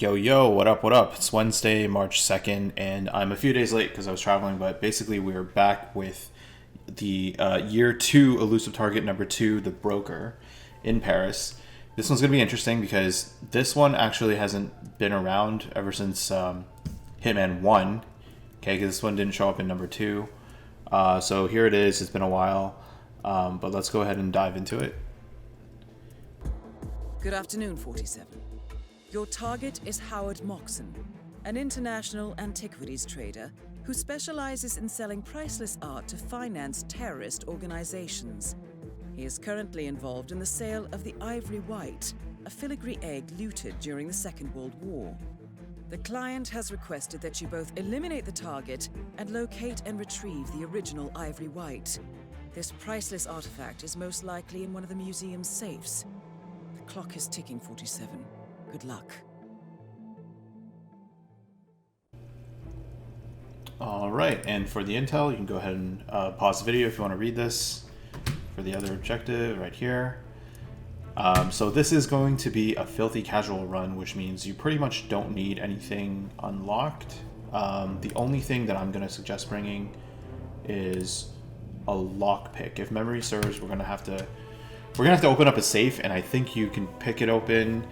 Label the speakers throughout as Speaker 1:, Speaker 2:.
Speaker 1: Yo, yo, what up, what up? It's Wednesday, March 2nd, and I'm a few days late because I was traveling, but basically we're back with the Year 2 Elusive Target number 2, the Broker, in Paris. This one's going to be interesting because this one actually hasn't been around ever since Hitman 1, okay, because this one didn't show up in number 2. So here it is, it's been a while, but let's go ahead and dive into it.
Speaker 2: Good afternoon, 47. Your target is Howard Moxon, an international antiquities trader who specializes in selling priceless art to finance terrorist organizations. He is currently involved in the sale of the Ivory White, a filigree egg looted during the Second World War. The client has requested that you both eliminate the target and locate and retrieve the original Ivory White. This priceless artifact is most likely in one of the museum's safes. The clock is ticking, 47. Good luck.
Speaker 1: All right, and for the intel, you can go ahead and pause the video if you want to read this. For the other objective, right here. So this is going to be a filthy casual run, which means you pretty much don't need anything unlocked. The only thing that I'm going to suggest bringing is a lockpick. If memory serves, we're gonna have to open up a safe, and I think you can pick it open.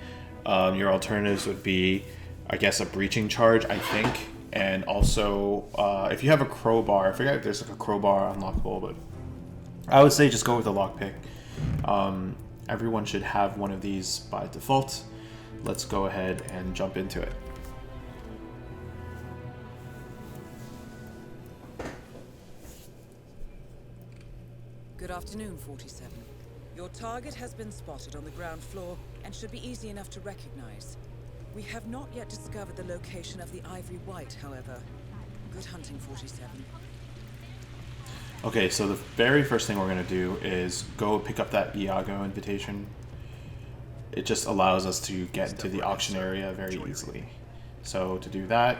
Speaker 1: Your alternatives would be, I guess, a breaching charge, I think, and also if you have a crowbar, I forget if there's like a crowbar unlockable, but I would say just go with a lockpick. Everyone should have one of these by default. Let's go ahead and jump into it.
Speaker 2: Good afternoon, 47. Your target has been spotted on the ground floor and should be easy enough to recognize. We have not yet discovered the location of the Ivory White, however. Good hunting, 47.
Speaker 1: Okay, so the very first thing we're going to do is go pick up that IAGO invitation. It just allows us to get into the auction area very easily. So to do that,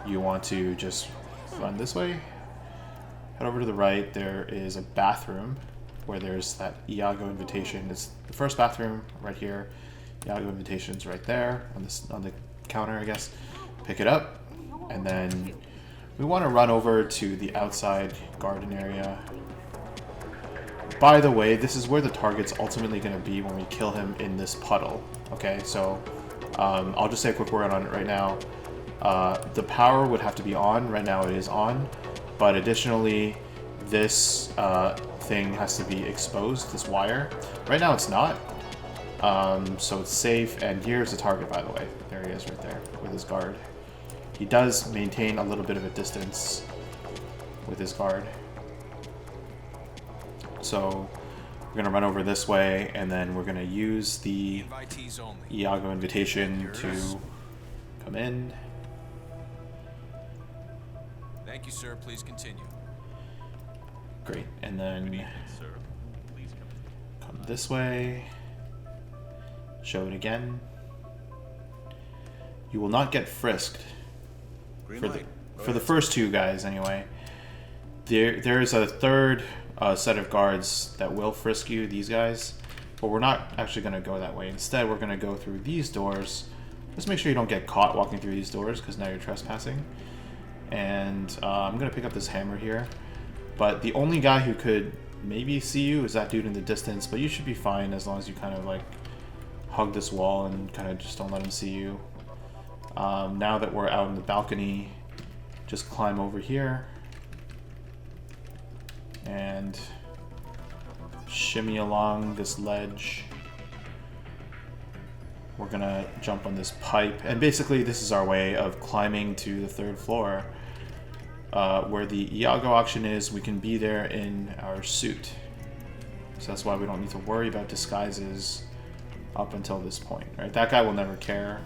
Speaker 1: you want to just run this way. Head over to the right, there is a bathroom where there's that IAGO invitation. It's the first bathroom right here. IAGO invitation's right there on the counter, I guess. Pick it up, and then we want to run over to the outside garden area. By the way, this is where the target's ultimately going to be when we kill him in this puddle. Okay, so I'll just say a quick word on it right now. The power would have to be on. Right now it is on, but additionally, this thing has to be exposed, this wire. Right now it's not, so it's safe, and here's the target, by the way. There he is right there with his guard. He does maintain a little bit of a distance with his guard. So we're going to run over this way, and then we're going to use the IAGO invitation to come in.
Speaker 3: Thank you, sir. Please continue.
Speaker 1: Great, and then come this way. Show it again. You will not get frisked. For the first two guys, anyway. There is a third set of guards that will frisk you, these guys, but we're not actually going to go that way. Instead, we're going to go through these doors. Just make sure you don't get caught walking through these doors, because now you're trespassing. And I'm going to pick up this hammer here. But the only guy who could maybe see you is that dude in the distance, but you should be fine as long as you kind of like hug this wall and kind of just don't let him see you. Now that we're out in the balcony, just climb over here and shimmy along this ledge. We're gonna jump on this pipe, and basically this is our way of climbing to the third floor. Where the IAGO auction is, we can be there in our suit. So that's why we don't need to worry about disguises up until this point, right? That guy will never care,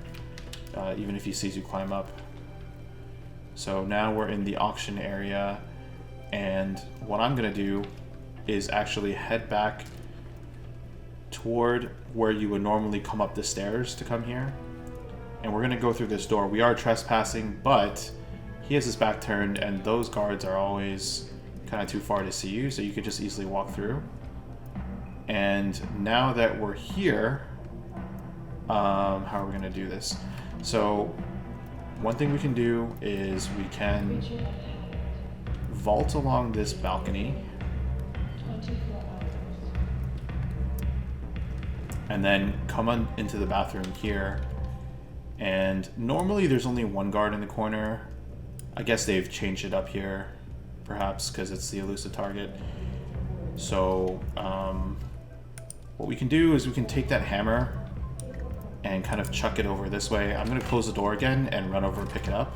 Speaker 1: even if he sees you climb up. So now we're in the auction area, and what I'm gonna do is actually head back toward where you would normally come up the stairs to come here. And we're gonna go through this door. We are trespassing, but he has his back turned, and those guards are always kind of too far to see you, so you could just easily walk through. And now that we're here, how are we gonna do this? So one thing we can do is we can vault along this balcony and then come on into the bathroom here. And normally there's only one guard in the corner. I guess they've changed it up here, perhaps because it's the elusive target. So what we can do is we can take that hammer and kind of chuck it over this way. I'm going to close the door again and run over and pick it up,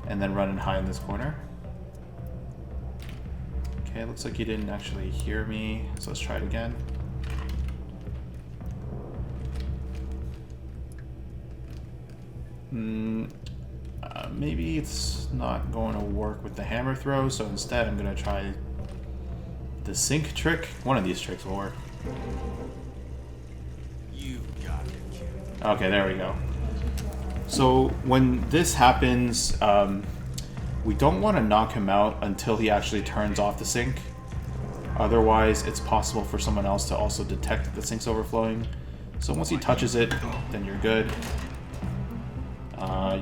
Speaker 1: and then run and hide in this corner. Okay, it looks like you didn't actually hear me, so let's try it again. Maybe it's not going to work with the hammer throw, so instead I'm going to try the sink trick. One of these tricks will work.
Speaker 3: You got it, kid.
Speaker 1: Okay, there we go. So when this happens, we don't want to knock him out until he actually turns off the sink. Otherwise, it's possible for someone else to also detect that the sink's overflowing. So once he touches it, then you're good.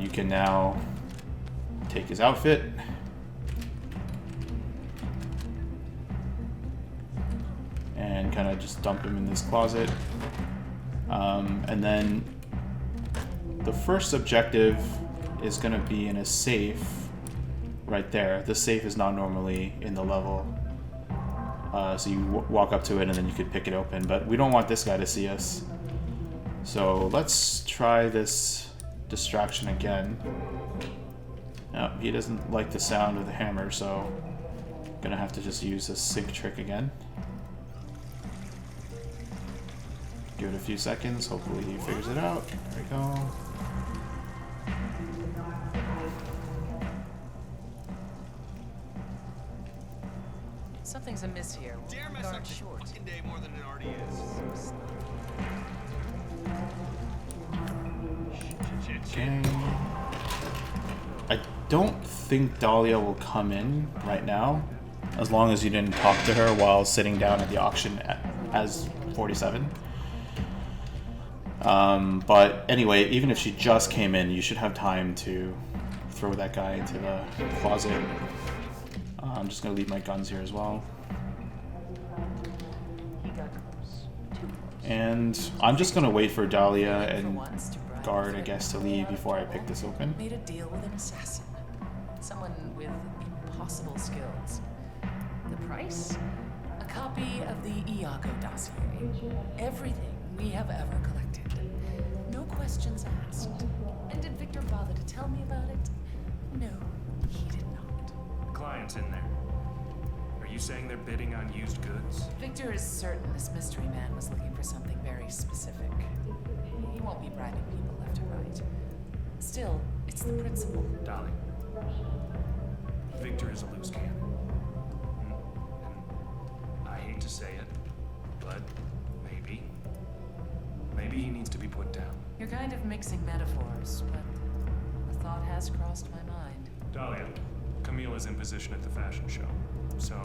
Speaker 1: You can now take his outfit. And kind of just dump him in this closet. And then the first objective is going to be in a safe right there. The safe is not normally in the level. So you walk up to it and then you could pick it open. But we don't want this guy to see us. So let's try this distraction again. No, he doesn't like the sound of the hammer, so I'm gonna have to just use this sink trick again. Give it a few seconds, hopefully he figures it out. There we go.
Speaker 4: Something's amiss here.
Speaker 3: Dare
Speaker 4: We
Speaker 3: mess
Speaker 4: aren't
Speaker 3: up the
Speaker 4: short.
Speaker 3: fucking day more than it already is.
Speaker 1: Okay. I don't think Dahlia will come in right now, as long as you didn't talk to her while sitting down at the auction as 47. But anyway, even if she just came in, you should have time to throw that guy into the closet. I'm just going to leave my guns here as well.
Speaker 4: He got close. Too close.
Speaker 1: And I'm just going to wait for Dahlia
Speaker 4: For
Speaker 1: and
Speaker 4: once to bribe
Speaker 1: guard, I
Speaker 4: Fred
Speaker 1: guess, to
Speaker 4: Kelly
Speaker 1: leave
Speaker 4: out of
Speaker 1: before I
Speaker 4: trouble.
Speaker 1: pick this open.
Speaker 4: Made a deal with an assassin. Someone with impossible skills. The price? A copy of the IAGO dossier. Everything we have ever collected. No questions asked. And did Victor bother to tell me about it? No, he did not.
Speaker 5: Clients in there. Are you saying they're bidding on used goods?
Speaker 4: Victor is certain this mystery man was looking for something very specific. He won't be bribing people left or right. Still, it's the principle.
Speaker 5: Dolly. Victor is a loose cannon. And I hate to say it, but maybe he needs to be put down.
Speaker 4: You're kind of mixing metaphors, but a thought has crossed my mind.
Speaker 5: Dahlia, Camille is in position at the fashion show. So,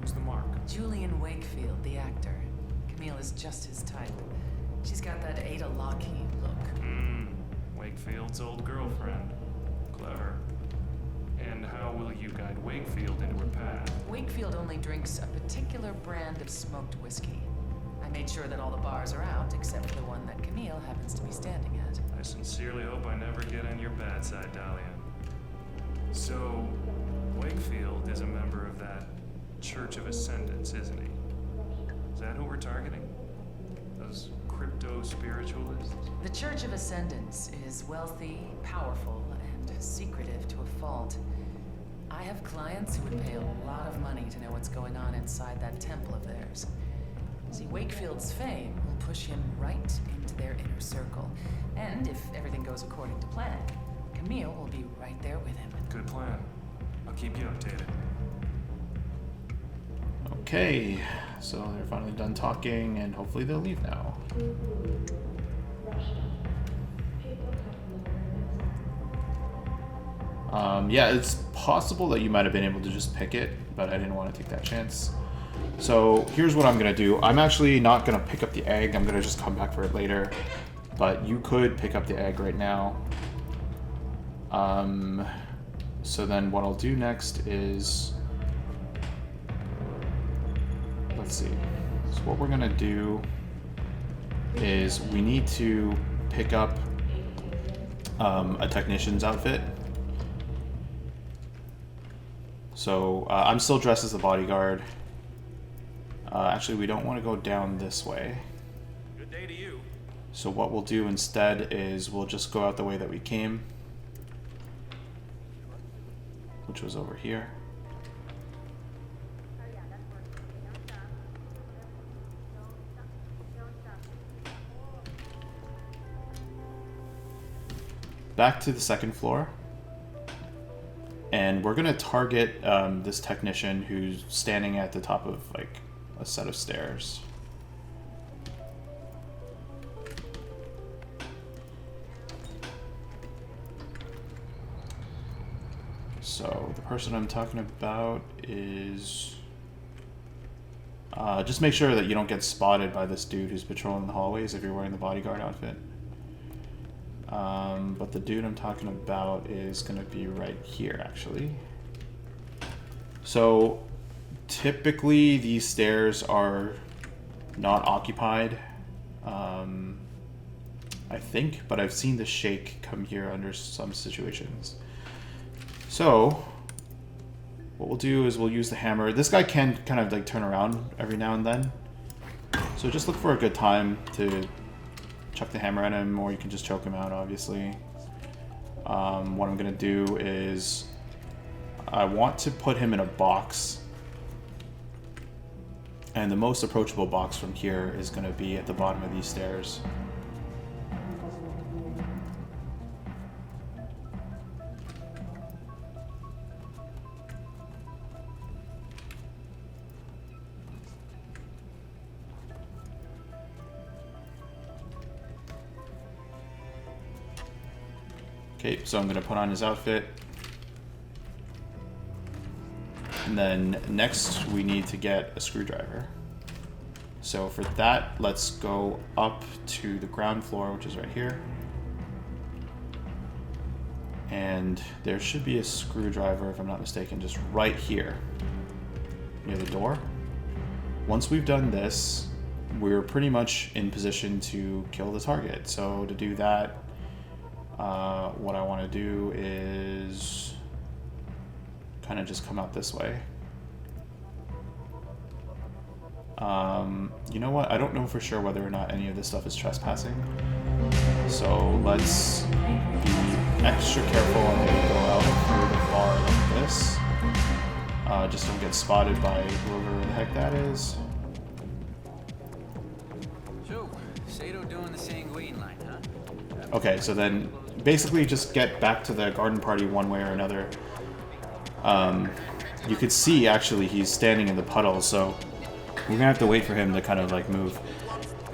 Speaker 5: who's the mark?
Speaker 4: Julian Wakefield, the actor. Camille is just his type. She's got that Ada Lockheed look.
Speaker 5: Wakefield's old girlfriend. Clever. And how will you guide Wakefield into her path?
Speaker 4: Wakefield only drinks a particular brand of smoked whiskey. I made sure that all the bars are out, except for the one that Camille happens to be standing at.
Speaker 5: I sincerely hope I never get on your bad side, Dahlia. So, Wakefield is a member of that Church of Ascendants, isn't he? Is that who we're targeting? Those crypto-spiritualists?
Speaker 4: The Church of Ascendants is wealthy, powerful, and secretive to a fault. I have clients who would pay a lot of money to know what's going on inside that temple of theirs. See, Wakefield's fame will push him right into their inner circle. And if everything goes according to plan, Camille will be right there with him.
Speaker 5: Good plan. I'll keep you updated.
Speaker 1: Okay, so they're finally done talking, and hopefully they'll leave now. Yeah, it's possible that you might have been able to just pick it, but I didn't want to take that chance. So here's what I'm gonna do. I'm actually not gonna pick up the egg. I'm gonna just come back for it later. But you could pick up the egg right now. So then what I'll do next is, let's see. So what we're gonna do is we need to pick up a technician's outfit. So I'm still dressed as the bodyguard. Actually, we don't want to go down this way.
Speaker 3: Good day to you.
Speaker 1: So what we'll do instead is we'll just go out the way that we came, which was over here. Back to the second floor. And we're gonna target this technician who's standing at the top of like a set of stairs. So the person I'm talking about is... just make sure that you don't get spotted by this dude who's patrolling the hallways if you're wearing the bodyguard outfit. But the dude I'm talking about is going to be right here, actually. So typically these stairs are not occupied, I think, but I've seen the shake come here under some situations. So what we'll do is we'll use the hammer. This guy can kind of like turn around every now and then. So just look for a good time to chuck the hammer at him, or you can just choke him out, obviously. What I'm gonna do is I want to put him in a box, and the most approachable box from here is gonna be at the bottom of these stairs. Okay, so I'm going to put on his outfit. And then next we need to get a screwdriver. So for that, let's go up to the ground floor, which is right here. And there should be a screwdriver, if I'm not mistaken, just right here near the door. Once we've done this, we're pretty much in position to kill the target. So to do that, what I want to do is kind of just come out this way. You know what? I don't know for sure whether or not any of this stuff is trespassing. So let's be extra careful and maybe go out through the bar like this. Just don't get spotted by whoever the heck that is.
Speaker 6: So, Sato doing the sanguine line, huh?
Speaker 1: Okay, so then basically just get back to the garden party one way or another. You could see actually he's standing in the puddle, so we're gonna have to wait for him to kind of like move.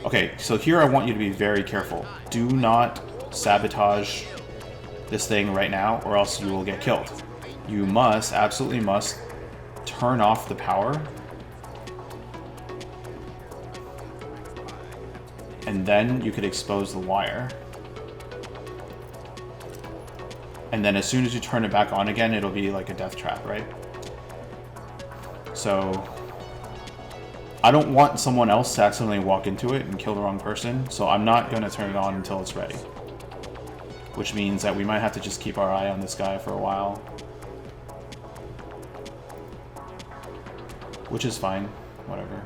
Speaker 1: Okay, so here I want you to be very careful. Do not sabotage this thing right now, or else you will get killed. You must, absolutely must, turn off the power. And then you could expose the wire. And then as soon as you turn it back on again, it'll be like a death trap, right? So I don't want someone else to accidentally walk into it and kill the wrong person, so I'm not going to turn it on until it's ready. Which means that we might have to just keep our eye on this guy for a while. Which is fine, whatever.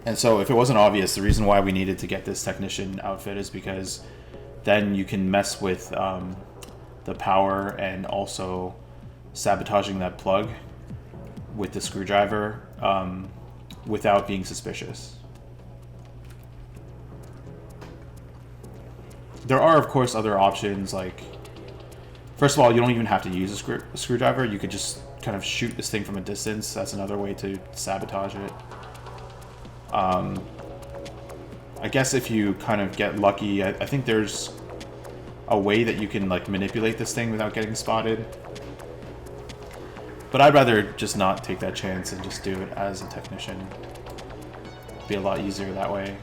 Speaker 1: And so if it wasn't obvious, the reason why we needed to get this technician outfit is because then you can mess with the power and also sabotaging that plug with the screwdriver without being suspicious. There are, of course, other options, like, first of all, you don't even have to use a screwdriver. You could just kind of shoot this thing from a distance. That's another way to sabotage it. I guess if you kind of get lucky, I think there's a way that you can like manipulate this thing without getting spotted. But I'd rather just not take that chance and just do it as a technician. Be a lot easier that way.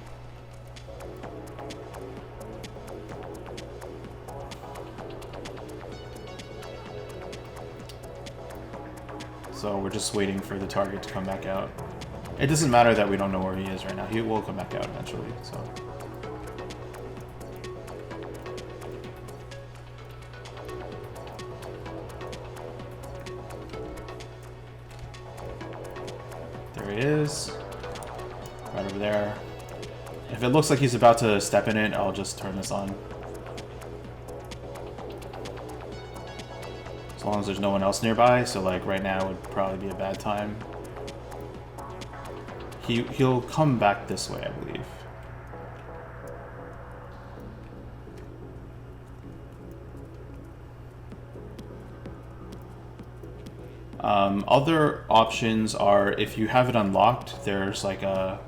Speaker 1: So we're just waiting for the target to come back out. It doesn't matter that we don't know where he is right now. He will come back out eventually, so. There he is. Right over there. If it looks like he's about to step in it, I'll just turn this on. As long as there's no one else nearby, so like right now would probably be a bad time. He'll come back this way, I believe. Other options are, if you have it unlocked, there's like a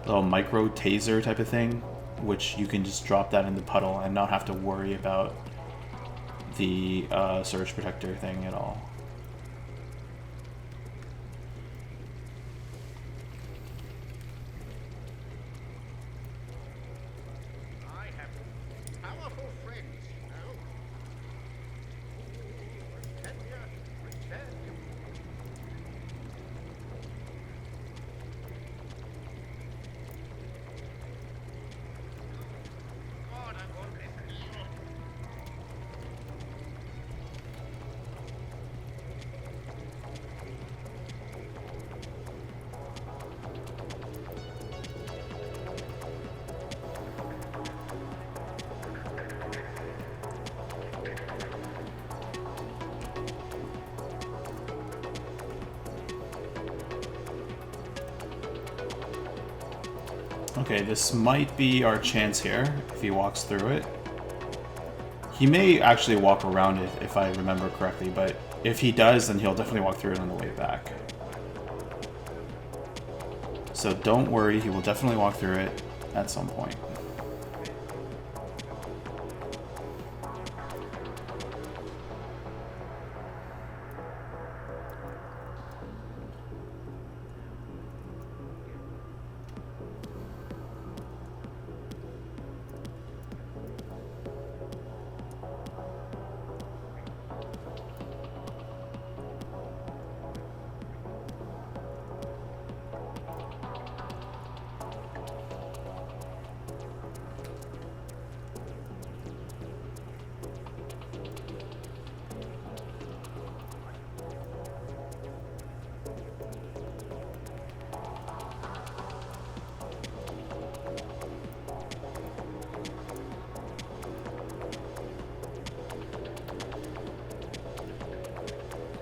Speaker 1: little micro taser type of thing, which you can just drop that in the puddle and not have to worry about the surge protector thing at all.
Speaker 7: I have powerful friends, you know. Return. God, I won't listen to you.
Speaker 1: Okay, this might be our chance here, if he walks through it. He may actually walk around it, if I remember correctly, but if he does, then he'll definitely walk through it on the way back. So don't worry, he will definitely walk through it at some point.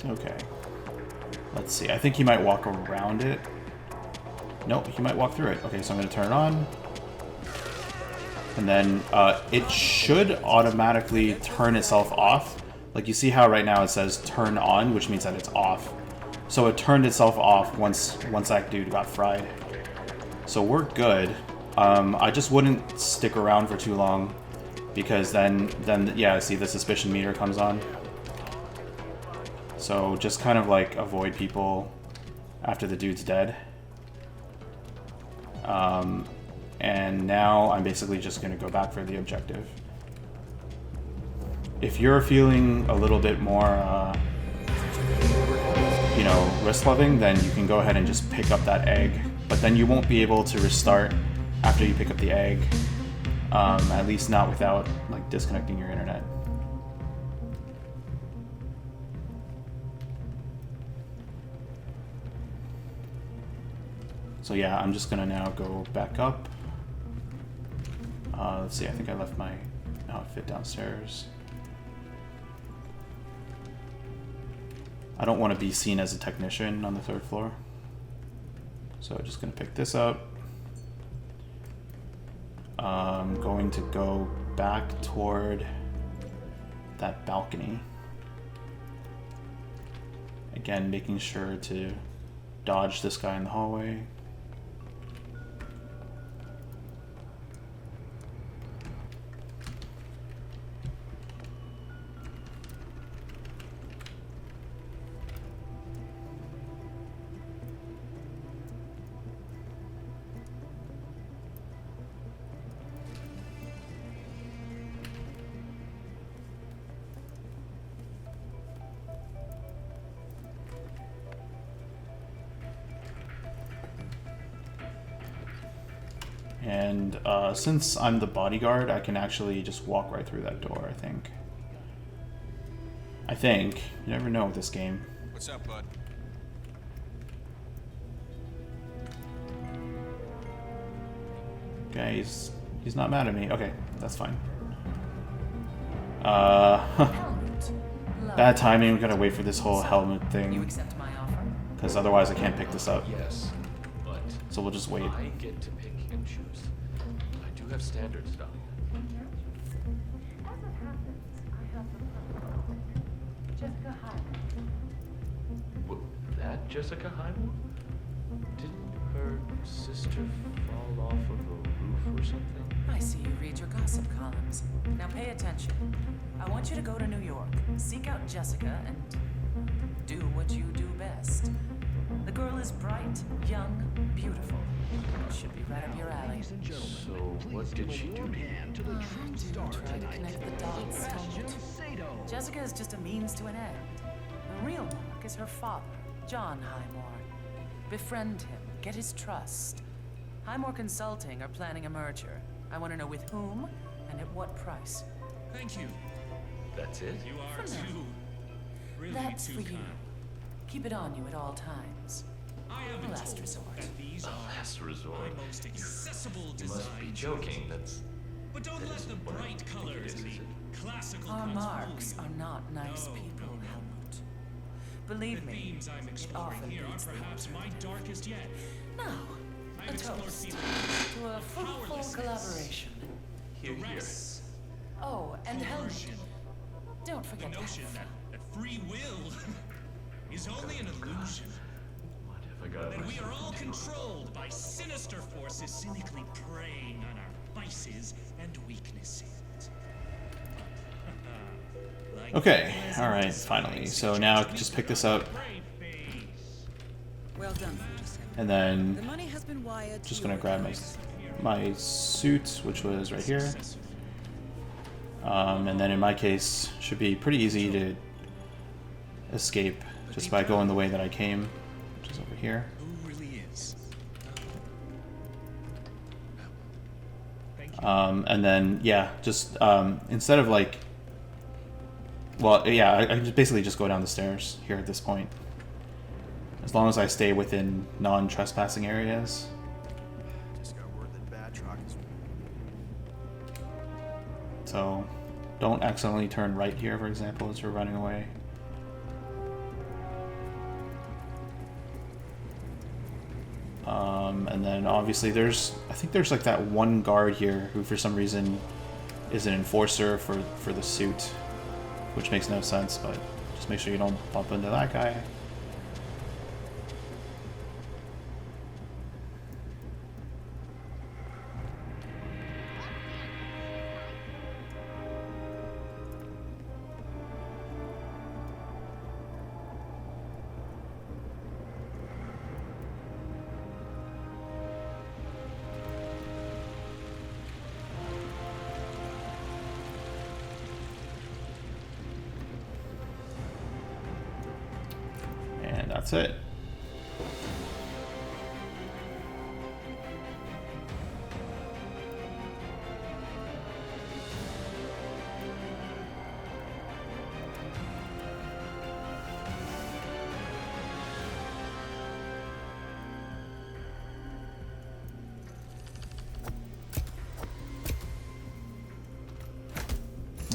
Speaker 1: Okay. Let's see. I think he might walk around it. Nope, he might walk through it. Okay, so I'm going to turn it on. And then it should automatically turn itself off. Like you see how right now it says turn on, which means that it's off. So it turned itself off once that dude got fried. So we're good. I just wouldn't stick around for too long, because then yeah, see, the suspicion meter comes on. So just kind of like avoid people after the dude's dead. And now I'm basically just going to go back for the objective. If you're feeling a little bit more, you know, risk-loving, then you can go ahead and just pick up that egg. But then you won't be able to restart after you pick up the egg. At least not without like disconnecting your internet. So yeah, I'm just gonna now go back up. Let's see, I think I left my outfit downstairs. I don't want to be seen as a technician on the 3rd floor. So I'm just gonna pick this up. I'm going to go back toward that balcony. Again, making sure to dodge this guy in the hallway. And since I'm the bodyguard, I can actually just walk right through that door, I think. You never know with this game.
Speaker 3: What's up, bud?
Speaker 1: Okay, he's not mad at me. Okay, that's fine. Bad timing. We gotta wait for this whole helmet
Speaker 4: You
Speaker 1: thing,
Speaker 4: accept my offer?
Speaker 1: because otherwise I can't pick this up.
Speaker 8: Yes, but
Speaker 1: So we'll just wait.
Speaker 8: I get to pick and choose. I do have standards, Dahlia.
Speaker 9: As it happens, I have the Jessica Hyman.
Speaker 8: That Jessica Hyman? Didn't her sister fall off of a roof or something?
Speaker 4: I see you read your gossip columns. Now pay attention. I want you to go to New York, seek out Jessica, and do what you do best. The girl is bright, young, beautiful. Should be right up your alley.
Speaker 8: So what did she do to you?
Speaker 4: Do try to connect the dots, Helmut. Jessica is just a means to an end. The real mark is her father, John Highmore. Befriend him, get his trust. Highmore Consulting are planning a merger. I want to know with whom and at what price.
Speaker 5: Thank you.
Speaker 8: That's it?
Speaker 5: You are
Speaker 4: For now.
Speaker 5: too. Really
Speaker 4: That's
Speaker 5: too
Speaker 4: for you.
Speaker 5: kind.
Speaker 4: Keep it on you at all times.
Speaker 5: I have been
Speaker 4: Last
Speaker 5: told
Speaker 4: resort.
Speaker 5: that these
Speaker 8: A
Speaker 5: are
Speaker 8: last resort.
Speaker 5: my most accessible
Speaker 8: You
Speaker 5: design
Speaker 8: must be joking.
Speaker 5: choices. But don't
Speaker 8: that
Speaker 5: let
Speaker 8: isn't
Speaker 5: the
Speaker 8: what I
Speaker 5: bright
Speaker 8: think
Speaker 5: colors
Speaker 8: it
Speaker 5: and
Speaker 8: is,
Speaker 5: the
Speaker 8: is it?
Speaker 5: classical
Speaker 4: Our
Speaker 5: cuts
Speaker 4: marks
Speaker 5: fool
Speaker 4: are
Speaker 5: you.
Speaker 4: not nice
Speaker 5: No,
Speaker 4: people,
Speaker 5: no, no.
Speaker 4: Helmut.
Speaker 5: The
Speaker 4: Believe me,
Speaker 5: themes I'm
Speaker 4: it
Speaker 5: exploring
Speaker 4: often
Speaker 5: here are
Speaker 4: beats the
Speaker 5: perhaps my
Speaker 4: alternative.
Speaker 5: darkest yet.
Speaker 4: Now,
Speaker 5: I've
Speaker 4: a
Speaker 5: explored
Speaker 4: toast
Speaker 5: feelings
Speaker 4: to a fruitful
Speaker 5: powerlessness.
Speaker 4: collaboration.
Speaker 5: The rest,
Speaker 4: Oh, and Helmut,
Speaker 5: coercion,
Speaker 4: don't
Speaker 5: the
Speaker 4: forget to
Speaker 5: notion
Speaker 4: have
Speaker 5: that,
Speaker 4: fun.
Speaker 5: that free will is only an illusion.
Speaker 8: What have I got
Speaker 5: That we
Speaker 8: myself
Speaker 5: are all
Speaker 8: into?
Speaker 5: controlled by sinister forces cynically preying on our vices and weaknesses. Like
Speaker 1: Okay,
Speaker 5: peasants
Speaker 1: alright, finally. So now I can just pick this up,
Speaker 5: brave face.
Speaker 2: Well done, 47.
Speaker 1: and
Speaker 2: The
Speaker 1: then
Speaker 2: money has been wired to
Speaker 1: just
Speaker 2: your
Speaker 1: gonna grab
Speaker 2: account.
Speaker 1: my suit, which was right here. And then in my case, should be pretty easy to escape just by going the way that I came, which is over here.
Speaker 5: Who really is?
Speaker 1: And then, yeah, just instead of like, well, yeah, I can just basically just go down the stairs here at this point. As long as I stay within non-trespassing areas.
Speaker 3: Just got word that Batroc is
Speaker 1: So don't accidentally turn right here, for example, as you're running away. And then obviously I think there's like that one guard here who for some reason is an enforcer for the suit, which makes no sense, but just make sure you don't bump into that guy. And that's it.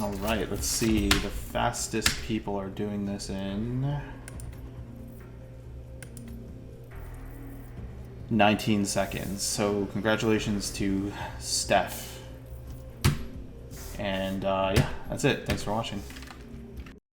Speaker 1: All right, let's see. The fastest people are doing this in 19 seconds. So congratulations to Steph. And yeah, that's it. Thanks for watching.